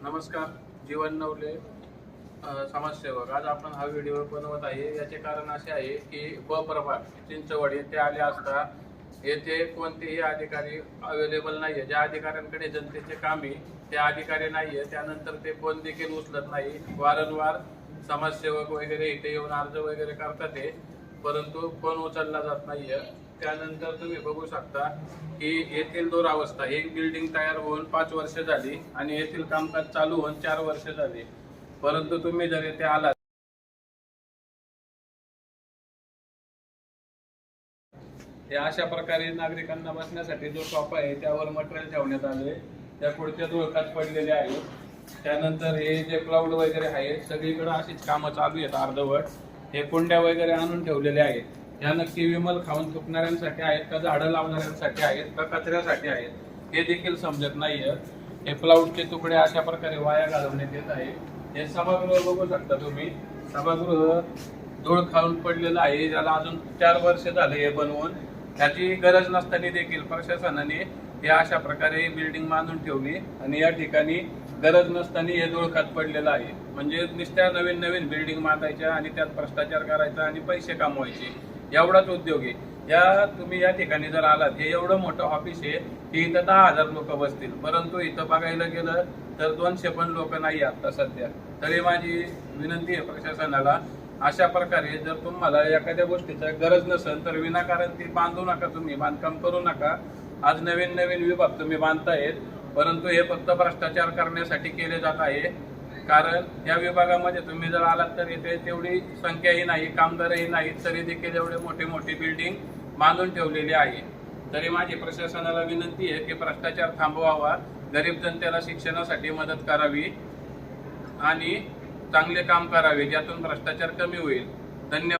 नमस्कार, जीवन नवले समाजसेवक. आज आपण हा व्हिडिओ बनवत आहे. याचे कारण असे आहे की ब प्रभाग चिंचवड येथे आले असता येथे कोणतेही अधिकारी अवेलेबल नाही आहे. ज्या अधिकाऱ्यांकडे जनतेचे काम आहे ते अधिकारी नाही आहे. त्यानंतर ते फोन देखील उचलत नाही. वारंवार समाजसेवक वगैरे इथे येऊन अर्ज वगैरे करतात ते, परंतु फोन उचलला जात नाही आहे. त्यानंतर तुम्ही बघू शकता की येथील दुरावस्था, एक बिल्डिंग तयार होऊन 5 वर्ष झाली आणि येथील कामकाज चालू होऊन 4 वर्ष झाली, परंतु तुम्ही जर येथे आलात हे अशा प्रकारे नागरिकांना बसण्यासाठी जो सोफा आहे त्यावर मटेरियल ठेवण्यात आले, त्या पुढच्या धुळकात पडलेले आहेत. त्यानंतर हे जे क्लाउड वगैरे आहेत सगळीकडे अशीच कामं चालू आहेत अर्धवट. हे कुंड्या वगैरे आणून ठेवलेले आहेत. ह्या नक्की विमल खाऊन थुकणाऱ्यांसाठी आहेत का झाडं लावणाऱ्यांसाठी आहेत का कचऱ्यासाठी आहेत हे देखील समजत नाहीये. हे प्लाऊडचे तुकडे अशा प्रकारे वाया घालवण्यात येत आहे. हे सभागृह बघू शकता तुम्ही, सभागृह धूळ खाऊन पडलेलं आहे, ज्याला अजून 4 वर्ष झाले हे बनवून. त्याची गरज नसताना देखील प्रशासनाने हे अशा प्रकारे बिल्डिंग बांधून ठेवली आणि या ठिकाणी गरज नसताना हे धुळखात पडलेलं आहे. म्हणजे नुसत्या नवीन नवीन बिल्डिंग बांधायच्या आणि त्यात भ्रष्टाचार करायचा आणि पैसे कमवायचे, एवढाच उद्योग आहे. तुम्ही या ठिकाणी जर आलात, हे एवढं मोठं ऑफिस आहे की इथं 10,000 लोक बसतील, परंतु इथं बघायला गेलं तर 200 पण लोक नाही आता सध्या. तरी माझी विनंती आहे प्रशासनाला, अशा प्रकारे जर तुम्हाला एखाद्या गोष्टीचा गरज नसेल तर विनाकारण ती बांधू नका, तुम्ही बांधकाम करू नका. आज नवीन नवीन विभाग तुम्ही बांधतायत, परंतु हे फक्त भ्रष्टाचार करण्यासाठी केले जात आहे. कारण या विभागामध्ये तुम्ही जर आलात तर इथे तेवढी संख्याही नाही, कामगारही नाहीत, तरी देखील एवढे मोठे मोठे बिल्डिंग बांधून ठेवलेली आहे. तरी माझी प्रशासनाला विनंती आहे की भ्रष्टाचार थांबवावा, गरीब जनतेला शिक्षणासाठी मदत करावी आणि चांगले काम करावे, ज्यातून भ्रष्टाचार कमी होईल. धन्यवाद.